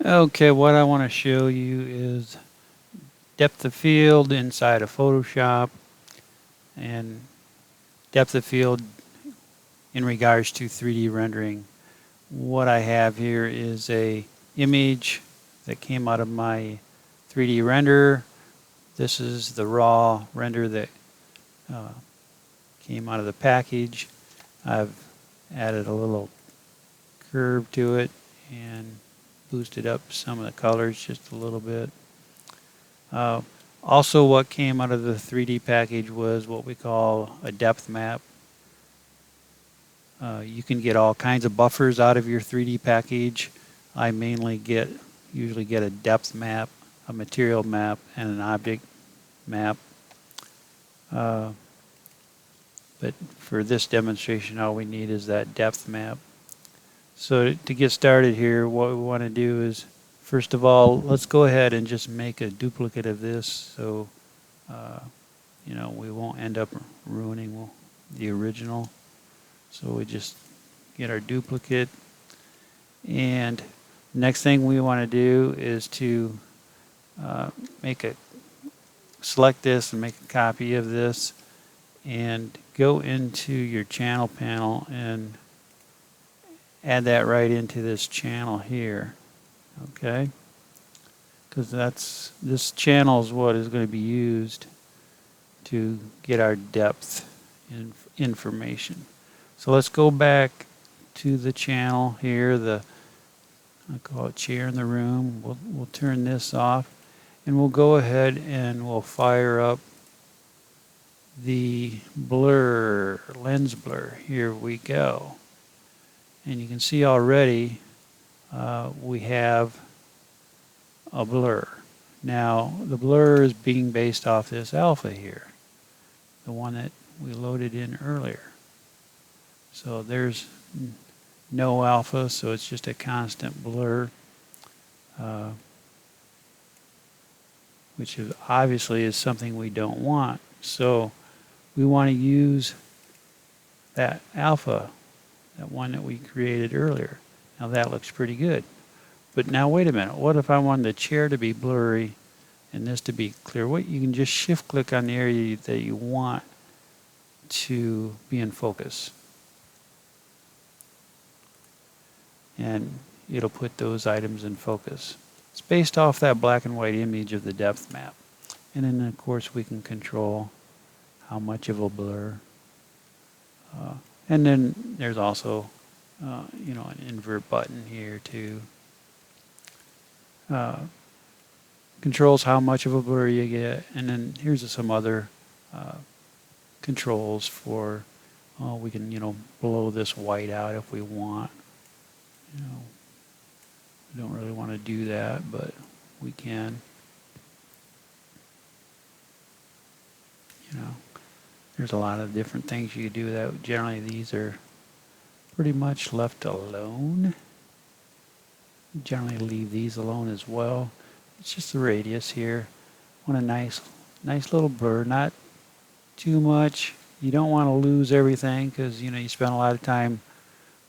Okay, what I want to show you is depth of field inside of Photoshop and depth of field in regards to 3D rendering. What I have here is a image that came out of my 3D renderer. This is the raw render that uh, came out of the package. I've added a little curve to it and boosted up some of the colors just a little bit. Uh, Also, what came out of the 3D package was what we call a depth map. You can get all kinds of buffers out of your 3D package. I usually get a depth map, a material map, and an object map. Uh, but for this demonstration, all we need is that depth map. So to get started here, what we want to do is, first of all, let's go ahead and just make a duplicate of this so uh, we won't end up ruining the original. So we just get our duplicate, and next thing we want to do is to make a select this and make a copy of this and go into your channel panel and add that right into this channel here. Okay, because this channel is what is going to be used to get our depth information. So let's go back to the channel here, I call it chair in the room. We'll turn this off, and we'll go ahead and we'll fire up the lens blur. Here we go. And you can see already we have a blur. Now the blur is being based off this alpha here, the one that we loaded in earlier. So there's no alpha, so it's just a constant blur, which obviously is something we don't want. So we want to use that alpha, that one that we created earlier. Now that looks pretty good. But now wait a minute, what if I wanted the chair to be blurry and this to be clear? You can just shift click on the area that you want to be in focus. And it'll put those items in focus. It's based off that black and white image of the depth map. And then of course we can control how much of a blur. And then there's also an invert button here to controls how much of a blur you get. And then here's some other controls for we can blow this white out if we want. We don't really want to do that, but we can. There's a lot of different things you can do that. Generally, these are pretty much left alone. Generally leave these alone as well. It's just the radius here. Want a nice little blur, not too much. You don't want to lose everything because you spend a lot of time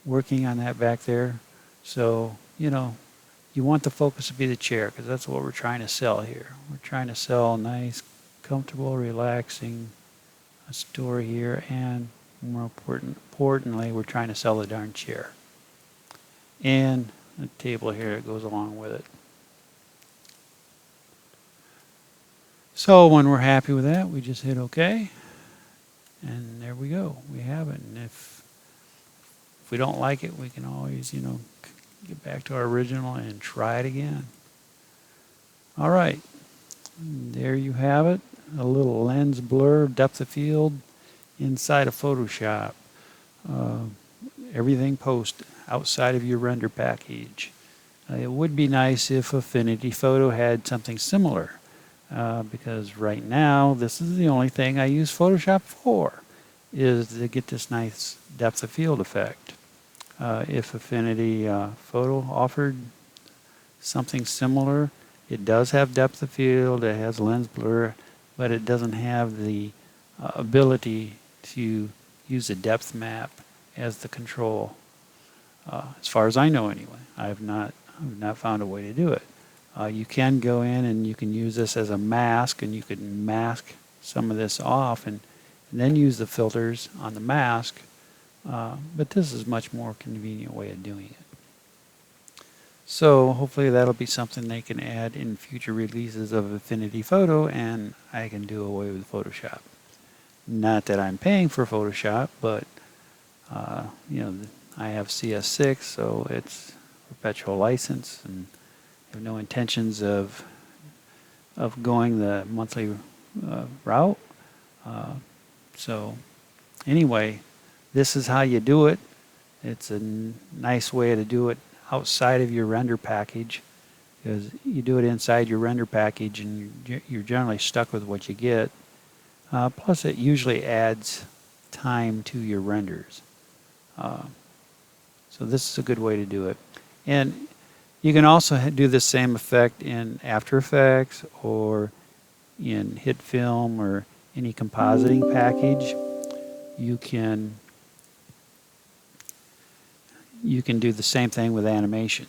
working on that back there. So you want the focus to be the chair because that's what we're trying to sell here. We're trying to sell nice, comfortable, relaxing story here, and more importantly, we're trying to sell the darn chair and the table here that goes along with it. So when we're happy with that, we just hit OK, and there we go. We have it. And if we don't like it, we can always get back to our original and try it again. All right, there you have it. A little lens blur, depth of field inside of Photoshop. Everything post outside of your render package. It would be nice if Affinity Photo had something similar, because right now this is the only thing I use Photoshop for, is to get this nice depth of field effect. If Affinity Photo offered something similar, it does have depth of field, it has lens blur, but it doesn't have the ability to use a depth map as the control. As far as I know anyway. I have not I've not found a way to do it. You can go in and you can use this as a mask, and you can mask some of this off and then use the filters on the mask. But this is a much more convenient way of doing it. So hopefully that'll be something they can add in future releases of Affinity Photo, and I can do away with Photoshop. Not that I'm paying for Photoshop, but you know, I have CS6, so it's perpetual license, and I have no intentions of going the monthly route. So anyway, this is how you do it. It's a nice way to do it outside of your render package, because you do it inside your render package and you're generally stuck with what you get. Plus it usually adds time to your renders. So this is a good way to do it. And you can also do the same effect in After Effects or in HitFilm or any compositing package. You can do the same thing with animation.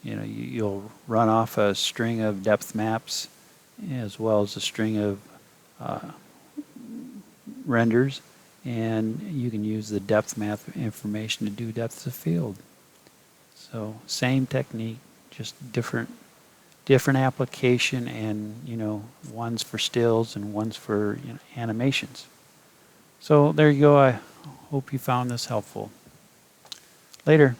You know, you'll run off a string of depth maps as well as a string of renders, and you can use the depth map information to do depth of field. So same technique, just different application, and you know, one's for stills and one's for, you know, animations. So there you go. I hope you found this helpful. Later.